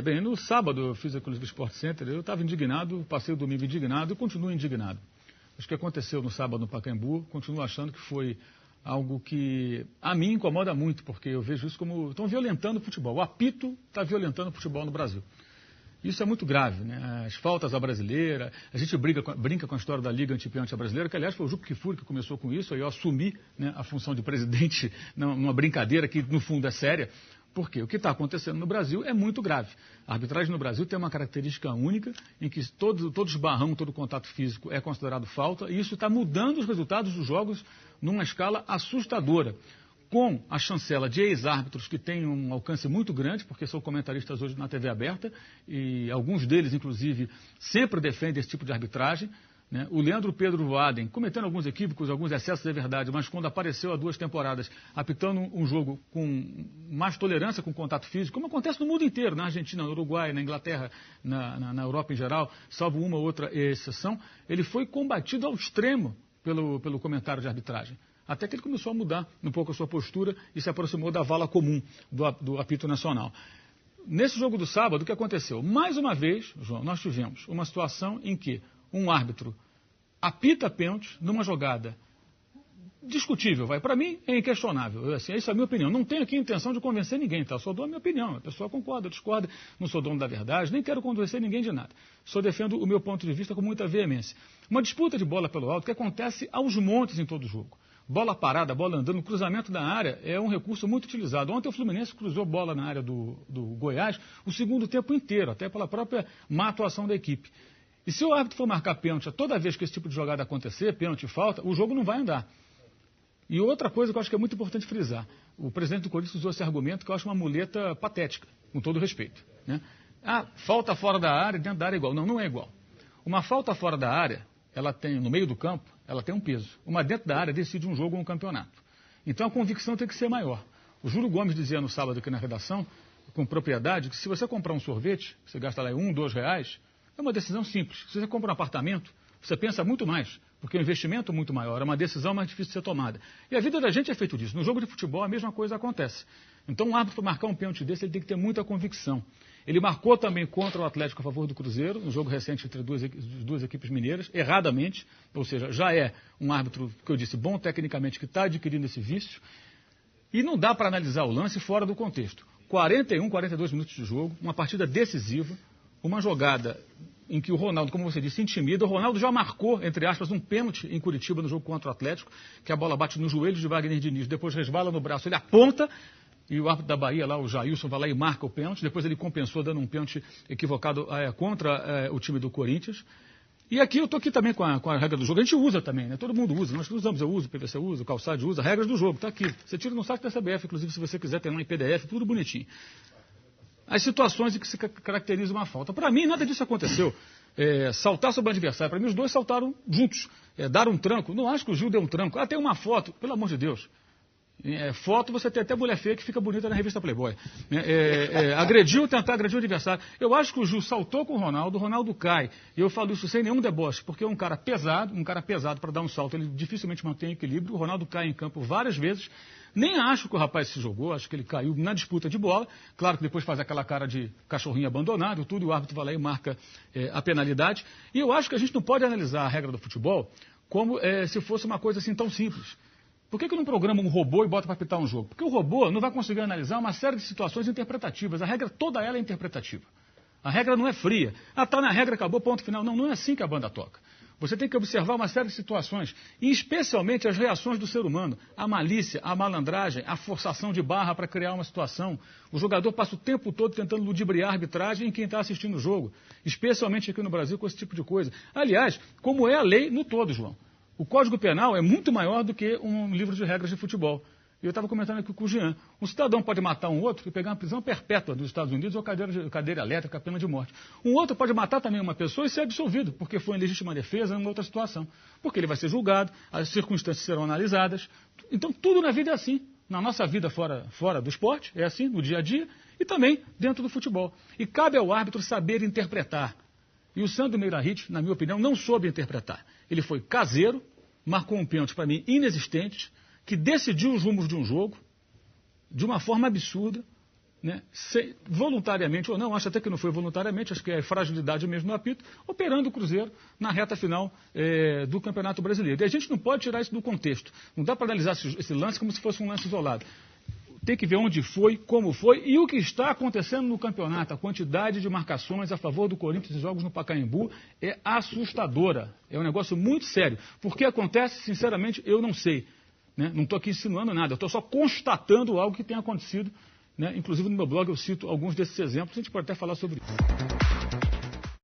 Bem, no sábado eu fiz a Inclusive Sport Center, eu estava indignado, passei o domingo indignado e continuo indignado. Acho que aconteceu no sábado no Pacaembu, continuo achando que foi algo que a mim incomoda muito, porque eu vejo isso como estão violentando o futebol. O apito está violentando o futebol no Brasil. Isso é muito grave, né? As faltas à brasileira, a gente brinca com a história da Liga Antipeante brasileira, que aliás foi o Juca Kfouri que começou com isso, aí eu assumi, né, a função de presidente numa brincadeira que no fundo é séria. Por quê? O que está acontecendo no Brasil é muito grave. A arbitragem no Brasil tem uma característica única, em que todo esbarrão, todo contato físico é considerado falta, e isso está mudando os resultados dos jogos numa escala assustadora. Com a chancela de ex-árbitros que tem um alcance muito grande, porque são comentaristas hoje na TV aberta, e alguns deles, inclusive, sempre defendem esse tipo de arbitragem. Né? O Leandro Pedro Voaden, cometendo alguns equívocos, alguns excessos, é verdade, mas quando apareceu há 2 temporadas, apitando um jogo com mais tolerância com contato físico, como acontece no mundo inteiro, na Argentina, no Uruguai, na Inglaterra, na Europa em geral, salvo uma ou outra exceção, ele foi combatido ao extremo pelo comentário de arbitragem. Até que ele começou a mudar um pouco a sua postura e se aproximou da vala comum do apito nacional. Nesse jogo do sábado, o que aconteceu? Mais uma vez, João, nós tivemos uma situação em que um árbitro apita pênalti numa jogada discutível, para mim é inquestionável, essa é a minha opinião. Não tenho aqui a intenção de convencer ninguém, tá? Só dou a minha opinião, a pessoa concorda, discorda, não sou dono da verdade, nem quero convencer ninguém de nada. Só defendo o meu ponto de vista com muita veemência. Uma disputa de bola pelo alto que acontece aos montes em todo jogo. Bola parada, bola andando, cruzamento da área é um recurso muito utilizado. Ontem o Fluminense cruzou bola na área do Goiás o segundo tempo inteiro, até pela própria má atuação da equipe. E se o árbitro for marcar pênalti toda vez que esse tipo de jogada acontecer, pênalti e falta, o jogo não vai andar. E outra coisa que eu acho que é muito importante frisar, o presidente do Corinthians usou esse argumento que eu acho uma muleta patética, com todo respeito. Né? Falta fora da área, dentro da área é igual. Não, não é igual. Uma falta fora da área, ela tem, no meio do campo, ela tem um peso. Uma dentro da área decide um jogo ou um campeonato. Então a convicção tem que ser maior. O Júlio Gomes dizia no sábado aqui na redação, com propriedade, que se você comprar um sorvete, você gasta lá R$1, R$2, é uma decisão simples. Se você compra um apartamento, você pensa muito mais, porque o investimento é muito maior, é uma decisão mais difícil de ser tomada. E a vida da gente é feita disso. No jogo de futebol a mesma coisa acontece. Então um árbitro para marcar um pênalti desse, ele tem que ter muita convicção. Ele marcou também contra o Atlético a favor do Cruzeiro, no jogo recente entre duas equipes mineiras, erradamente, ou seja, já é um árbitro, que eu disse, bom tecnicamente, que está adquirindo esse vício, e não dá para analisar o lance fora do contexto. 41, 42 minutos de jogo, uma partida decisiva, uma jogada em que o Ronaldo, como você disse, intimida. O Ronaldo já marcou, entre aspas, um pênalti em Curitiba no jogo contra o Atlético, que a bola bate no joelho de Wagner Diniz, depois resvala no braço, ele aponta, e o árbitro da Bahia, lá, o Jailson, vai lá e marca o pênalti. Depois ele compensou dando um pênalti equivocado contra o time do Corinthians. E aqui eu estou aqui também com a regra do jogo. A gente usa também, né? Todo mundo usa. Nós usamos, eu uso, o PVC usa, o Calçade usa. Regras do jogo, está aqui. Você tira no site da CBF, inclusive, se você quiser, tem lá em PDF, tudo bonitinho. As situações em que se caracteriza uma falta. Para mim, nada disso aconteceu. Saltar sobre o adversário. Para mim, os dois saltaram juntos. Dar um tranco. Não acho que o Gil deu um tranco. Tem uma foto, pelo amor de Deus. Foto, você tem até mulher feia que fica bonita na revista Playboy. Tentar agredir o adversário. Eu acho que o Gil saltou com o Ronaldo cai. E eu falo isso sem nenhum deboche, porque é um cara pesado para dar um salto, ele dificilmente mantém equilíbrio. O Ronaldo cai em campo várias vezes. Nem acho que o rapaz se jogou, acho que ele caiu na disputa de bola. Claro que depois faz aquela cara de cachorrinho abandonado, tudo, e o árbitro vai lá e marca a penalidade. E eu acho que a gente não pode analisar a regra do futebol como se fosse uma coisa assim tão simples. Por que não programa um robô e bota para apitar um jogo? Porque o robô não vai conseguir analisar uma série de situações interpretativas. A regra toda ela é interpretativa. A regra não é fria. Está na regra, acabou, ponto final. Não, não é assim que a banda toca. Você tem que observar uma série de situações, e especialmente as reações do ser humano. A malícia, a malandragem, a forçação de barra para criar uma situação. O jogador passa o tempo todo tentando ludibriar a arbitragem em quem está assistindo o jogo. Especialmente aqui no Brasil com esse tipo de coisa. Aliás, como é a lei no todo, João. O Código Penal é muito maior do que um livro de regras de futebol. Eu estava comentando aqui com o Jean. Um cidadão pode matar um outro e pegar uma prisão perpétua dos Estados Unidos ou cadeira elétrica, pena de morte. Um outro pode matar também uma pessoa e ser absolvido, porque foi em legítima defesa em outra situação. Porque ele vai ser julgado, as circunstâncias serão analisadas. Então, tudo na vida é assim. Na nossa vida fora do esporte, é assim, no dia a dia, e também dentro do futebol. E cabe ao árbitro saber interpretar. E o Sandro Meirahit, na minha opinião, não soube interpretar. Ele foi caseiro, marcou um pênalti para mim inexistente, que decidiu os rumos de um jogo de uma forma absurda, né, voluntariamente ou não, acho até que não foi voluntariamente, acho que é fragilidade mesmo no apito, operando o Cruzeiro na reta final do Campeonato Brasileiro. E a gente não pode tirar isso do contexto. Não dá para analisar esse lance como se fosse um lance isolado. Tem que ver onde foi, como foi e o que está acontecendo no campeonato. A quantidade de marcações a favor do Corinthians em jogos no Pacaembu é assustadora. É um negócio muito sério. Por que acontece, sinceramente, eu não sei. Né? Não estou aqui insinuando nada, eu estou só constatando algo que tem acontecido. Né? Inclusive no meu blog eu cito alguns desses exemplos, a gente pode até falar sobre isso.